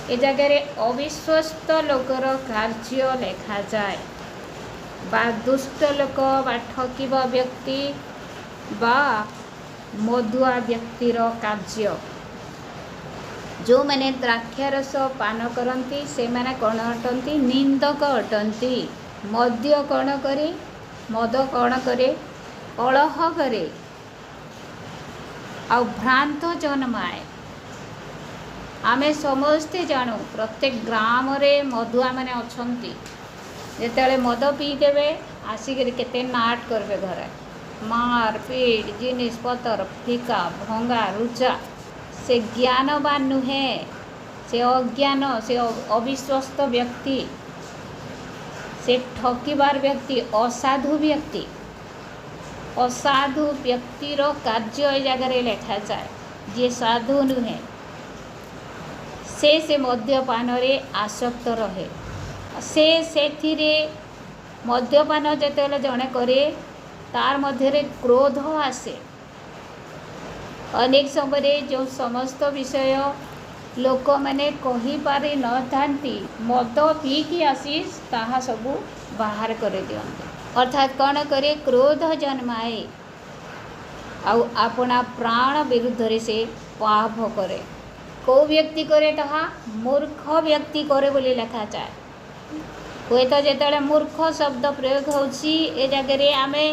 ए जगह अविश्वस्त लोकर कार्य लेखा जाए बा दुष्ट लोक बा ठकिबा व्यक्ति बा मधुआ व्यक्तिर कार्य। जो मैंने द्राक्षारस पान करती से माने कौन अटंती निंदक अटंती। मद्य कौन करे मद कौन करे कलह करे आ भ्रांत जन्माए। आमे समस्ते जानू प्रत्येक ग्राम रे मधुआ मैंने अछंती जेतेले मद पीदेवे आसिक केते नाट करबे घरे मार पीट जिनिस पतर फिका भंगा रुचा। से ज्ञानवान नुहे से अज्ञान से अविश्वस्त व्यक्ति से ठकिबार व्यक्ति असाधु व्यक्ति। असाधु व्यक्तिर कार्य जगह लेखा जाए जे साधु नुहे से मद्यपान रे आसक्त रहे। से मद्यपान जेतेले जड़े करे तार मध्य क्रोध आसे। अनेक समय जो समस्त विषय लोक मैंने कही पारि न थांती मद पीकी आसी ताहा सबू बाहर कर दियंते। अर्थात कौन करे क्रोध जन्माए आपना प्राण विरुद्ध से पाप करे। कौ व्यक्ति करे ताहा मूर्ख व्यक्ति करे बोली लिखा जाए। हुए तो जेतेले मूर्ख शब्द प्रयोग होची ए जगह आमे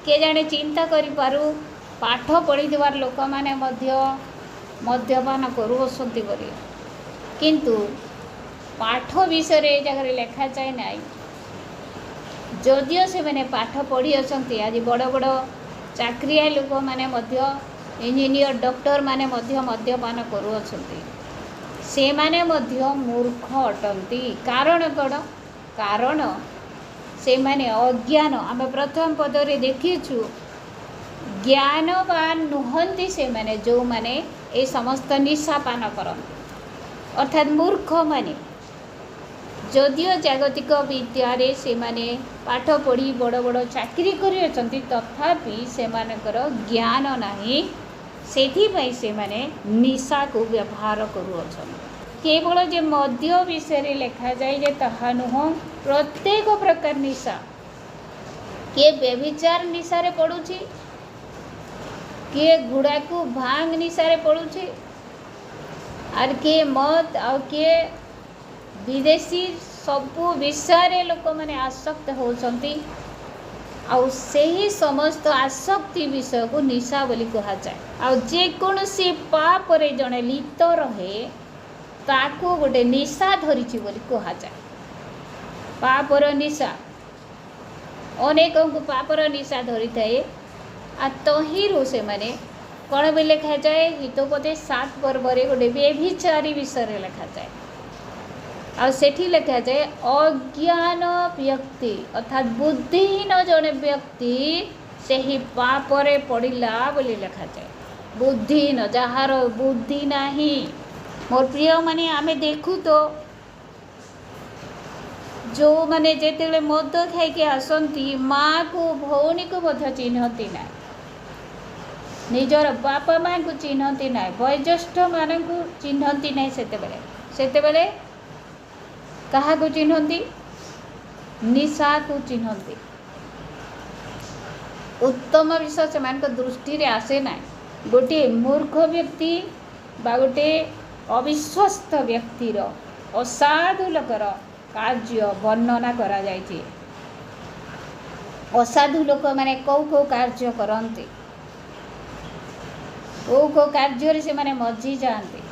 के जाने चिंता करि पारू पाठ पढ़ीवार लोक मैंने मद्यपान करुँच किंतु पाठ विषय जगह लेखा जाए ना। जदिओ से मैंने पाठ पढ़ी अच्छा आज बड़ बड़ चाकरिया लोक मैंने इंजीनियर डॉक्टर माने मद्यपान करुँच से माने मूर्ख अटंती। कारण कौन कारण से माने अज्ञान। आम प्रथम पदरे देखीचु ज्ञानवान नुहंती से माने जो माने ए समस्त निशा पान करते अर्थात मूर्ख माने। जदिओ जागतिक विद्यारे से माने पाठ पढ़ी बड़ बड़ चाकरी करी अछंती तथापि से मानकर ज्ञान नाही सेथिपई से माने निशा को व्यवहार करुअछन। केवल जे मद्य विषय लेखा जाए जे ताहा नुह प्रत्येक प्रकार निशा। किए व्यभिचार निशारे पड़ुछि किए गुड़ाकू भांग निशारे पड़ुछि आर किए मद आ किए विदेशी सबू विषय लोक मैंने आसक्त होती। आउ सही समस्त आसक्ति विषय को निशा बोली कहा जाए। आ जेकोसी पाप रे जड़े लिप्त रहे ताकू गोटे निशा धरिछि बोली कहा जाए। पापर निशा अनेक को पापर निशा धरी थाए आ तहिरू से माने कौन भी लिखा जाए हितोपदे 7 पर्व गोटे व्यभिचारी विषय लिखा जाए। आ सेठी लिखा जाए अज्ञान व्यक्ति अर्थात बुद्धिहीन जड़े व्यक्ति से ही पापरे पड़िला बोली लिखा जाए। बुद्धिहीन जार बुद्धि नाही। मोर प्रिय माने आमे देखू तो जो माने जेतेले मद खाइके आसंती माँ को भौणी को मध्य चिन्हती ना निजर बापा माँ को चिन्हती ना वयोज्येष्ठ मान को चिन्हती ना। सेतेबेले कहा को चिन्हती निशा को चिन्हती। उत्तम विषय से मान दृष्टि रे आसे ना। गोटे मूर्ख व्यक्ति बा गोटे अविश्वस्त व्यक्तिर असाधु लोकर कार्य वर्णना करा जायछि। असाधु लोक माने कौ कार्य करते कौ कार्य से माने मजी जाते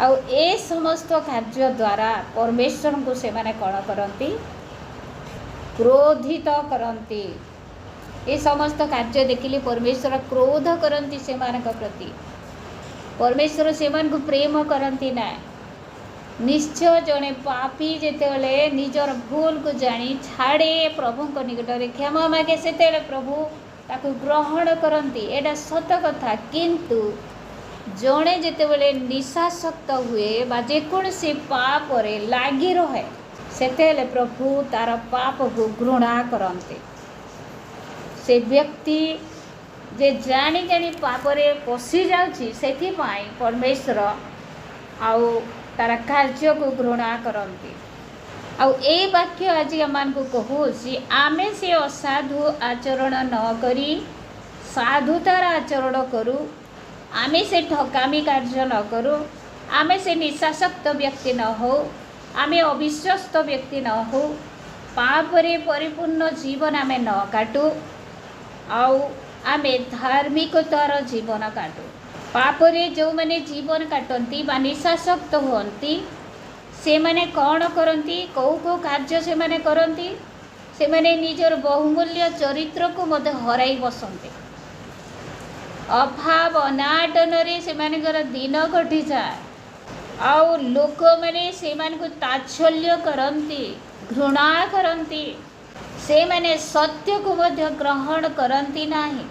आउ ए समस्त कार्य द्वारा परमेश्वर को से माने कौन करती क्रोधित करती। ए समस्त कार्य देखिले परमेश्वर क्रोध करती से प्रति। परमेश्वर से प्रेम करती ना। निश्चय जड़े पापी जेतेबेले निजर भूल को जानी छाड़े प्रभु को निकट में क्षमा मागे से प्रभु ताकू ग्रहण करती। एटा सत कथा किंतु जड़े जेतेबेले निशासक्त हुए बा जेकोसी पाप रे लागी रहे सेतेबेले प्रभु तार पाप को घृणा करते। से व्यक्ति जे जानी पाप रे पशि जाउछि सेथि पई परमेश्वर आउ तार कार्य को घृणा करती। आउ ए वाक्य आज आम को कहूँ आमे से असाधु आचरण न करी साधुतार आचरण करूँ, आमे से ठकामी कार्य न करूँ, आमे से निशासक्त व्यक्ति न हो, आमे अविश्वस्त व्यक्ति न हो, पापरे परिपूर्ण जीवन आमे न काटू, आउ आमे धार्मिकतार जीवन काटू। पापरे जो मैंने जीवन काटती बा निशासक्त हुअंती से माने कौन करती, कौ कौ कार्य से माने करती, से माने निजर बहुमूल्य चरित्र को मध्य हराई बसंते। अभाव अनाटन से मानकर दिन कटि जाए, आउ लोक मैंने से को ताच्छल्य करती, घृणा करती, से माने सत्य को मध्य ग्रहण करती नहीं,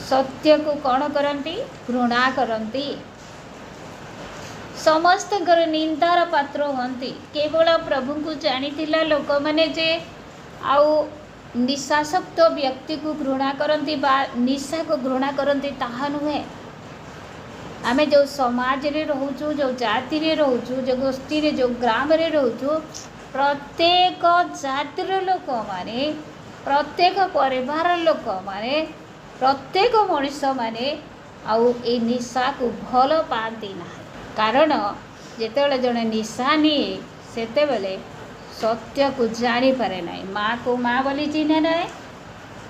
सत्य को कौन करती, घृणा करती, समस्त निंदार पात्र हंती। केवल प्रभु को जानी लोक मैंने जे आउ निशासक्त व्यक्ति को घृणा करती बा निशा को घृणा करती ताहा नुहे। आमे जो समाज रे रहूचु, जो जाति रे रहूचु, जो गोष्ठी रे, जो ग्राम रे रहूचु, प्रत्येक जातिर लोक माने, प्रत्येक परिवार लोक माने, प्रत्येक मनुष्य माने आउ ए निशा को भल पाती ना। कारण जेतेबेले जड़े निशा निए सेतेबेले सत्य को जानी पारे नहीं। माँ को माँ बोली चिन्हे नहीं,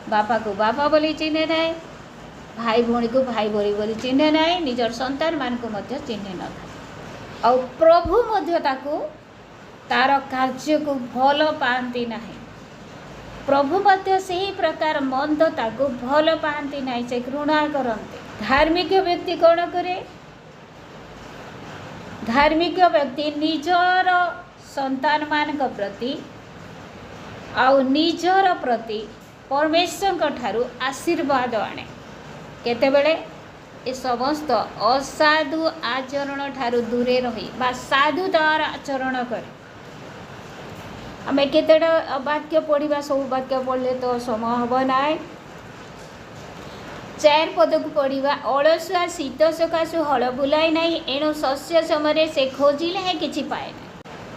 बापा को बापा बोली चिन्हे नहीं, भाई भौणी को भाई भौणी बोली चिन्हे नहीं, निजर संतान मान को मध्य चिन्हे न था। और प्रभु मध्य ताको तार कार्य को भल पाती नहीं। प्रभु मध्य से ही प्रकार मंदता को भल पाती नहीं, से घृणा करते। धार्मिक व्यक्ति कौन करे? धार्मिक व्यक्ति निजर संतान मान प्रति आउ निजर प्रति परमेश्वर ठारू आशीर्वाद आने। केतेबेले ए समस्त असाधु आचरण ठारू दूरे रही बा साधुतार आचरण करे। आमे केतेटा वाक्य पढ़ा, सब वाक्य पढ़ले तो समय हम ना। 4 पद को पढ़ा। अलसुआ शीत सकाशु हल बुलाई नहीं, एणु शस्य समय से खोजिले हैं किछि पाए ना।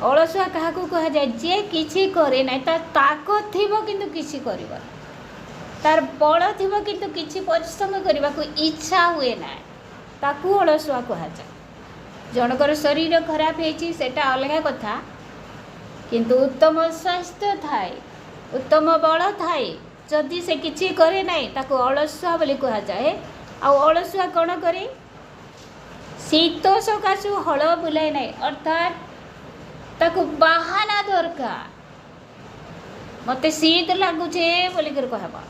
अलसुआ क्या कह जाए? जे किछि करे ना, तार ताकत थिबो किंतु किछि करिबो, तार बल थिबो किंतु किछि परिश्रम करबा को इच्छा हुए ना, ताकू अलसुआ कह जाए। जनकर शरीर खराब हेछि सेटा अलग कथा, किंतु उत्तम स्वास्थ्य थाए, उत्तम बल थाए, जदि से किछि करे नहीं ताको अलसुआ बोली कह जाए। आउ अलसुआ कौन करे? शीत सकाशु हल बुलाई नहीं, अर्थात ताको बाहाना दरकार। मते शीत लगुचे बोलिकर कहबा,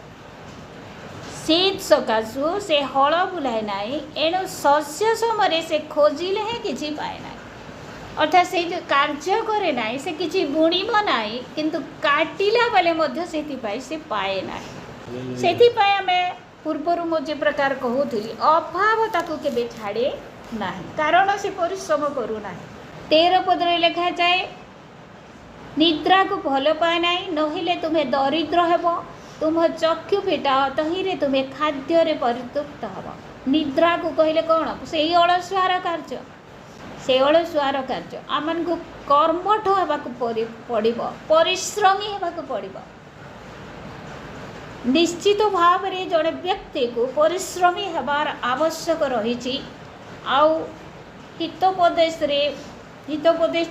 शीत सकाशु से हल बुलाई नहीं, एणु शस्य समय से खोजिले हैं किछि पाए ना। अर्थात से जो कार्य करे ना से किछि बुणीब ना, किंतु काटिला बेले मध्य सेतिपाई से पाए ना। सेतिपाई आमे पूर्वरु मो जे प्रकार कहूथली अभाव ताको केबे छाड़े ना, कारण से परिश्रम करू ना। 13 पदरे लिखा जाए, निद्रा को भल पाए ना, नहिले तुम्हें दरिद्र हेब, तुम चक्षु फिटा तहिरे तुम्हें खाद्य रे परितृप्त हेब। निद्रा को कहले कौन? से अलसुआर कार्य, से अलसुआर कार्य। आमन को कर्मठ होबाक पड़िबो, परिश्रमी होबाक पड़िबो। निश्चित भाव रे जड़े व्यक्ति को परिश्रमी हेबार आवश्यक रही। आउ हितोपदेश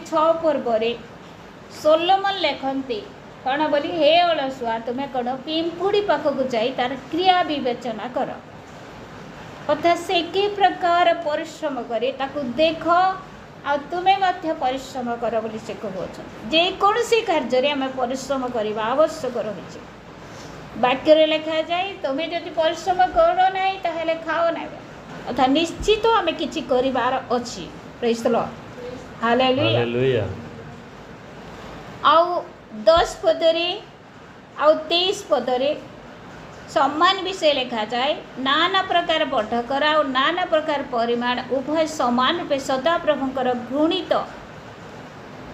6 पर्व रे सोलोमन लेखन्ति कौन बोली, हे अलसुआ तुम्हें कौन पिंपुड़ी पाखक जाई तार क्रिया विवेचना कर। अर्थात से कि प्रकार परिश्रम करे ताकू देख, आ तुम्हें मध्य परिश्रम कर बोली से कहउछन। जे कौनसी कार्य आम परिश्रम करवा आवश्यक रही। वाक्य लिखा जाए, तुम्हें जदि परिश्रम कर ना ताहले खाओ ना। अर्थात निश्चित आम किछि करिवार अछि। Praise the Lord, hallelujah. आउ 10 पदरे आउ 23 पदरे सम्मान विषय लिखा जाए। नाना प्रकार बटकरा और नाना प्रकार परिमाण उभय समान रूपे सदा प्रभुंकर घृणित।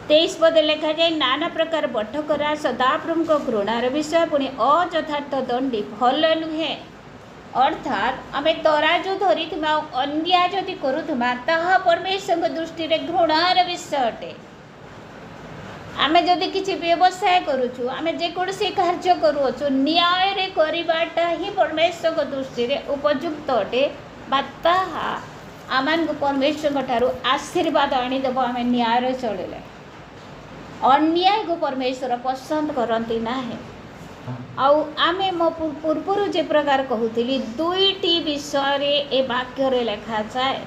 23 पद लिखा जाए, नाना प्रकार बटकरा सदा प्रभुंक घृणार विषय, पुणी अयथार्थ दंडी भल नुहे। अर्थात आम तराजू धरी अन्याय जदि करुमा ताहा परमेश्वर दृष्टि घृणार विषय अटे। आम जदि किसी व्यवसाय करुचु आम जेकोसी कार्य करुचु न्याय रे करवाटा ही परमेश्वर दृष्टि उपयुक्त अटे ताहा आम परमेश्वर ठारू आशीर्वाद आनीदेव आम न्याय चलिले। अन्याय को परमेश्वर पसंद करती ना। आमे मो पूर्वर जे प्रकार कहूली दुईटी विषय ए वाक्य लिखा जाए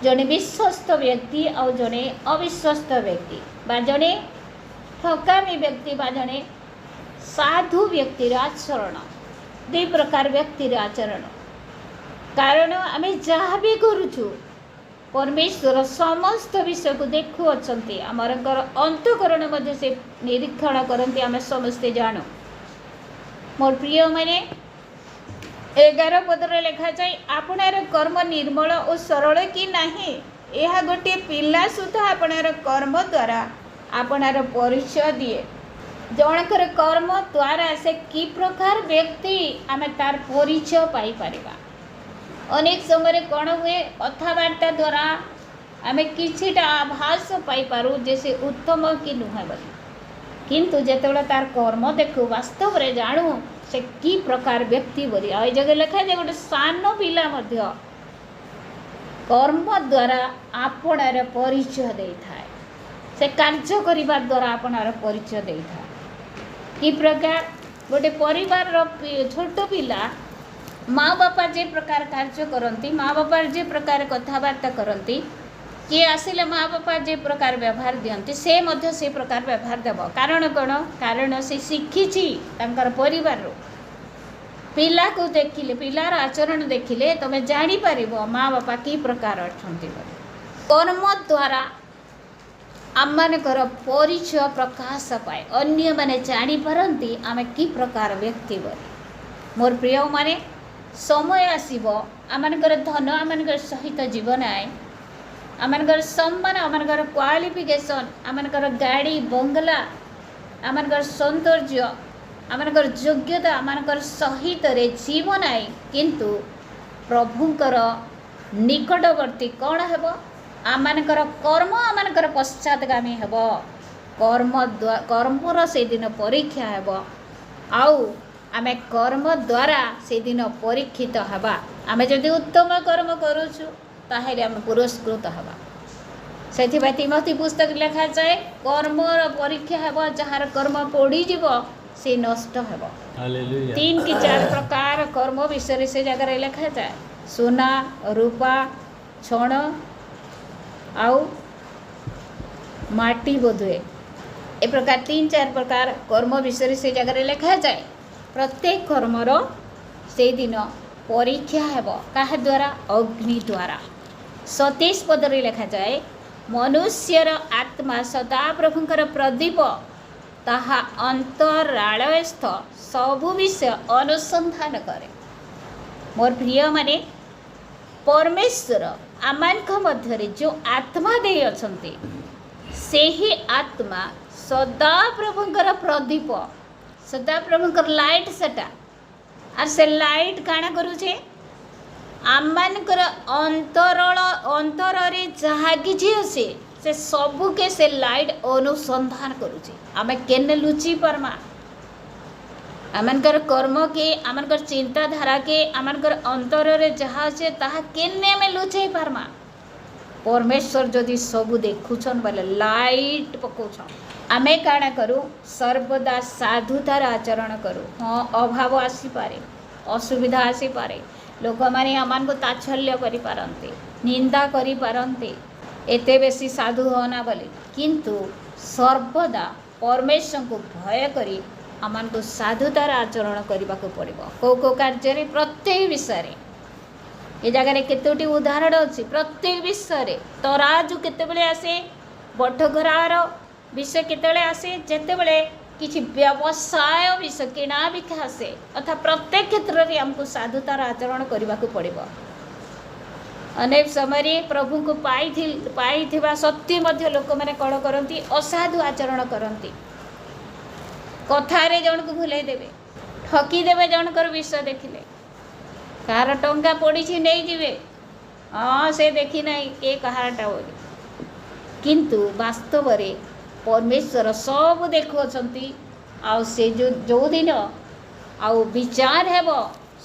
जड़े विश्वस्त व्यक्ति और जड़े अविश्वस्त व्यक्ति बा जड़े ठकामी व्यक्ति बा जड़े साधु व्यक्तिर आचरण दुई प्रकार व्यक्तिर आचरण। कारण आम जहाँ भी करुचु परमेश्वर समस्त विषय को देखु अच्छे आमर अंतकरण मध्य से निरीक्षण करती आम समस्ते जानू। मोर प्रिय मैंने 11 पदर लिखा जाए आपणार कर्म निर्मल और सरल कि नहीं यह गोटे पिला सुधा आपणार कर्म द्वारा आपणार परिचय दिए। जनकर कर्म द्वारा से कि प्रकार व्यक्ति आम तार परिचय पाई परिबा। अनेक समय कौन हुए कथबार्ता द्वारा आम किछिटा आभास पाई पारू जैसे उत्तम कि नुहे बोली किंतु जेतेबेले तार कर्म देखु वास्तव रे जानू से कि प्रकार व्यक्ति बोली। आ जगह लिखा जाए गोटे सान पिला मध्य कर्म द्वारा आपणार परिचय दे थाए से कार्य करिबा द्वारा आपणार परिचय दे थाए। कि प्रकार गोटे परिवार छोट पिला माँ बापा जे प्रकार कार्य करती माँ बापा जे प्रकार कथबार्ता करती किए आसिले माँ बापा जे प्रकार व्यवहार दियंती से मध्य से प्रकार व्यवहार देव। कारण कौन कारण से शिखी परिवार पिला को देखिले पिलार आचरण देखिले तुम जापर माँ बापा कि प्रकार अच्छा। कर्म द्वारा आम मानकर परिचय प्रकाश पाए अन्य माने जापारती आम कि प्रकार व्यक्ति बोली। मोर प्रिय माने समय आसीबो आमनकर धन आमनकर सहित जीवन आए आमनकर सम्मान आमनकर क्वालिफिकेशन आमनकर गाड़ी बंगला आमनकर सौंदर्य आमनकर योग्यता आमनकर सहित रे जीवन आए किंतु प्रभुंकर निकटवर्ती कौन हेबो आमनकर कर्म आमनकर पश्चातगामी हेबो। कर्मर से दिन परीक्षा हेबो आउ आमे कर्म द्वारा से दिन परीक्षित हवा। आमे जदि उत्तम कर्म करुचु ताहेले आमे पुरस्कृत हवा। सेथिबा तिमोथी पुस्तक लिखा जाए कर्मर परीक्षा हेबो जहार कर्म पोड़ी जीवो से नष्ट हेबो। हालेलुया 3 कि 4 प्रकार कर्म विषय से जगह लिखा जाए सोना रूपा छण आउ माटी बोधुए ए प्रकार 3-4 प्रकार कर्म विषय से जगह लिखा जाए। प्रत्येक कर्मर से दिन परीक्षा हेब क्या द्वारा अग्नि द्वारा। 27 पदरे लिखा जाए मनुष्यर आत्मा सदा प्रभुंकर प्रदीप ताहा अंतरालयस्थ सबु विषय अनुसंधान करे। मोर प्रिय माने परमेश्वर आमानक मध्यरे जो आत्मा दे अछंती सेही आत्मा सदा प्रभुंकर प्रदीप सदा प्रभुंकर लाइट सेटा आर से लाइट काना करूचे आम मानकर अंतर रे जहा किछि असे से सबु के से लाइट अनुसंधान करूचे। आमे केने लुचि परमा आमनकर कर्म के आमनकर चिंताधारा के आमनकर अंतर रे जहा असे ताहा केने में लुचै परमा। परमेश्वर जदि सबु देखुछन बोले लाइट पकोछन आमे काଣା करूँ सर्वदा साधुतार आचरण करूँ। हाँ अभाव आसीपे असुविधा आसीपे लोक मैंने आम को ताच्छल्य करें निंदा करें एते बेसी साधु होना बोली किंतु सर्वदा परमेश्वर को भय करी आम को साधुतार आचरण करने को पड़ो। कौ कार्य प्रत्येक विषय ये जगह केतोटी उदाहरण अच्छी प्रत्येक विषय तराजू केतेबेले आसे बटघरार विषय केतेबेले आसे जेतेबेले किछि व्यवसाय विषय किणा बिका आसे अर्थात प्रत्येक क्षेत्र में आमको साधुतार आचरण करने को पड़ो। अनेक समय प्रभु को पाई सत्य मध्य लोक मैंने कौन करती असाधु आचरण करती कथारे जन को भूल देवे ठकीदेवे जनकर विषय देखिले कार टंका पड़ी नहीं जीवे हाँ से देखी ना के कहाटा बोली किंतु वास्तव रे परमेश्वर सब देखुअछंती आउ से जो दिन आउ विचार हेब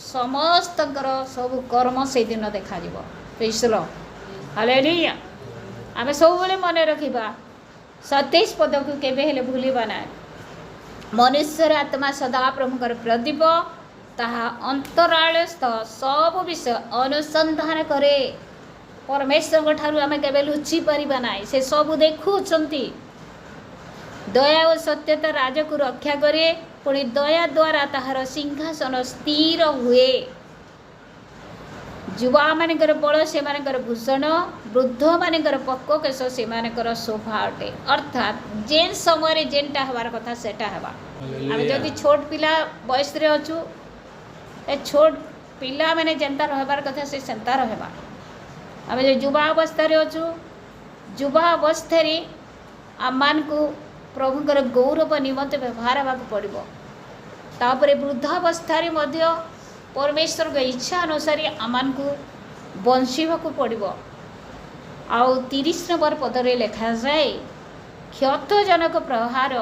समस्तकर सब कर्म से दिन देखा जीवो प्रेज़ हालेलुया आमे सब बेले मन रखिबा 27 पद को केबे हेले भूलिबा ना मनुष्यर आत्मा सदा प्रभुकर प्रदीप ताहा अंतरालस्थ सब विषय अनुसंधान करे परमेश्वर ठारू आमे केबे लुचि परिबा ना से सब देखुछंती दया और सत्यता राजा को रक्षा करे पुणी दया द्वारा ताहार सिंहासन स्थिर हुए युवा मानकर बल से भूषण वृद्ध मानकर पक्क केश से शोभा अटे अर्थात जेन समय जेनटा हबार कथा सेटा हबा आमे जदि छोट पिला बयस रे अछु ए छोट पिला माने जेनता रहबार कथा से सेंता रहबा आमे जो युवा अवस्था रे अछु युवा अवस्था रे आमान को प्रभुकर गौरव निमंत व्यवहार हेबाक पड़िबो तापरे वृद्धावस्था रे मध्य परमेश्वर के इच्छा अनुसार आमान को बंशीबा को पड़िबो आउ 30 नंबर पदरे लिखा जाए क्षतजनक प्रहार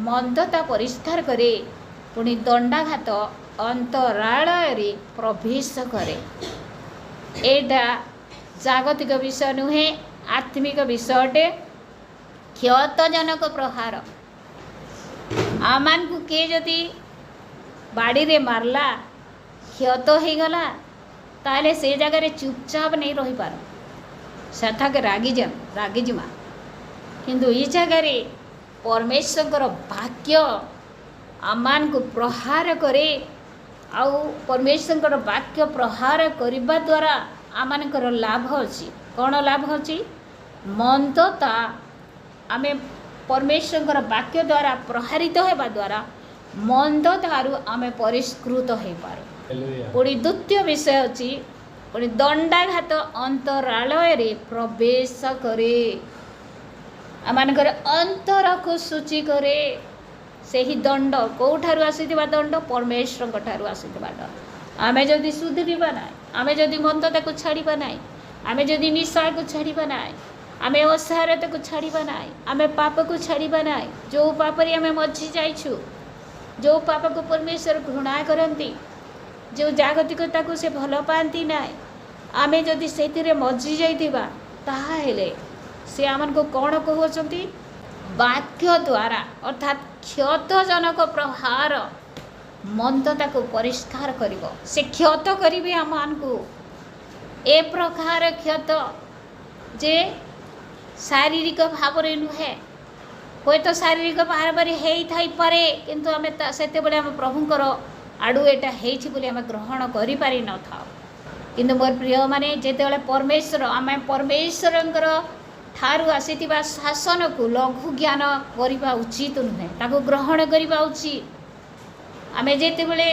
मंदता परिष्कार करे पुणी दंडाघात अंतरालय रे प्रवेश करे एटा जागतिक विषय नुहे आत्मिक विषय अटे क्षतजनक प्रहार आमान को के जदि बाड़ी रे मारला क्षत हो गला ताले से जगह चुपचाप नहीं रही पार सेठा के रागिजिमा किंतु ये जगह परमेश्वर वाक्य आमान को प्रहार करे आउ परमेश्वर वाक्य प्रहार करने द्वारा आमानकर लाभ अच्छी कौन लाभ अच्छी मंदता आमे परमेश्वर वाक्य द्वारा प्रहारित होगा द्वारा मंदतारू आमे परिष्कृत हो पार पुणी द्वितीय विषय अच्छी पुणी दंडाघात अंतरालय रे प्रवेश करे आमानकर अंतर को सूची करे से ही दंड कौठारू आसीथिबा दंड परमेश्वर ठारू आसीथिबा दंड आमे जदि सुधरिबा ना आमे जदि मंदता को छाड़िबा ना आमे जदि निशा को छाड़िबा ना आमे असारता को छाड़िबा ना आमे पाप को छाड़िबा ना जो पाप रे आमे मझी जाइछु जो पाप को परमेश्वर घृणा करती जो जागतिकता को से भल पाती ना आमे जदि से मझी जाइथिबा ताहा हेले से आमन को कौन कहउछंती वाक्य द्वारा अर्थात क्षतजनक प्रहार मंदता को परिष्कार करिवो से क्षत करिवे आमान को ए प्रकार क्षत जे शारीरिक भाव रे नुहे कोई तो शारीरिक भाव रे हेई थाई पारे किंतु आमे सेते बेले आमे प्रभुकर आडू एटा हेछि बोली आमे ग्रहण करि पारि न था किंतु मोर प्रिय माने जेतेबेले परमेश्वर आमे परमेश्वरंकर ठारू आसीथिबा शासन को लघु ज्ञान करिबा उचित नुहे ताको ग्रहण करिबा उचित आमे जेतेबेले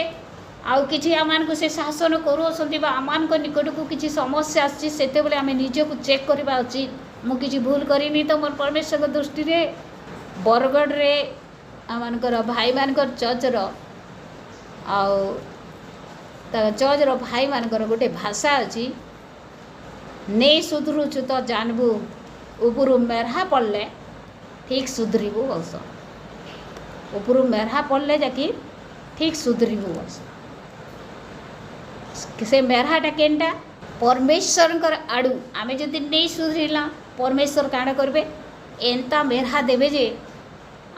आउ किछि आमान को से शासन करूछंती बा आमान को निकट को किछि समस्या आछि सेतेबेले आमे निजे को चेक करिबा उचित मु किछि भूल करिनी तो मोर परमेश्वर दृष्टि रे बरगढ़ रे आमानकर भाई मानकर चर्चर आउ चर्चर भाई मानकर गोटे भाषा अच्छी नहीं सुधरुचु तो जानबू उपरू मेरहा पड़ले ठीक सुधरबू बस उपरू मेरहा पड़ले जाकि ठीक सुधरबू बस से मेरहाटा केनटा परमेश्वर आड़ू आमे जदि नहीं सुधरला परमेश्वर काण करबे एंता मेरहा देवे जे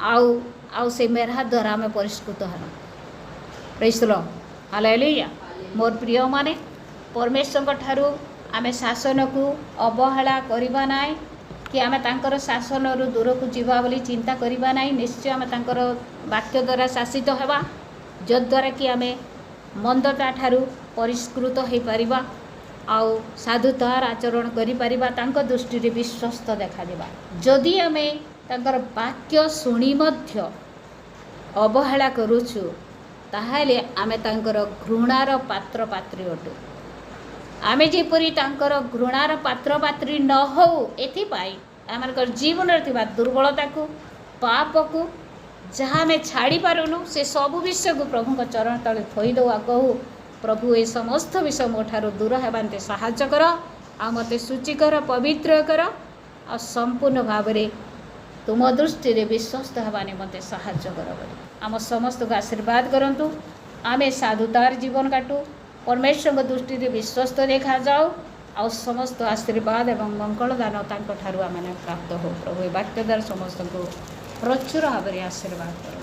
आउ आउ से मेरहा द्वारा आमे परिष्कृत हला प्रेज़ द हालेलुया मोर प्रिय माने परमेश्वर ठारू आमे शासन को अवहेला करिबा नाय कि आमे तांकर शासन रु दूर को जीवा बोली चिंता करिबा नाय निश्चय आमे तांकर वाक्य द्वारा शासित हेबा जद्वारा कि आमे मंदता ठारू परिष्कृत हो पारिबा आउ साधुतार आचरण करि पारिबा तांकर दृष्टि रे विश्वस्त देखा देबा जदि आमे तांकर वाक्य सुनी मध्य अवहेला करूछु ताहाले आमे तांकर घृणार पात्र पात्री अटु आमे जेपरी तांकर घृणार पात्र पात्री न हो एथिपाई आमनकर जीवन रे थिबा दुर्बलता को पाप को जहाँ आमे छाड़ी पारुनु से सब विषय को प्रभु को चरण तले थोई दवा कहू प्रभु ए समस्त विषय मो ठारो दूर हेबान्ते साहाय्य कर आ मते सूची कर पवित्र कर आ संपूर्ण भाव रे तुम दृष्टि रे विश्वस्त हेबाने मते साहाय्य कर बोली आम समस्त को आशीर्वाद करंतु आमे साधुतार जीवन काटू परमेश्वर दृष्टि रे विश्वस्त देखा जाओ आ समस्त आशीर्वाद एवं मंगल दान तांको ठारू आमे प्राप्त हो प्रभु ए वाक्य द्वारा समस्त को प्रचुर भाव में आशीर्वाद कर।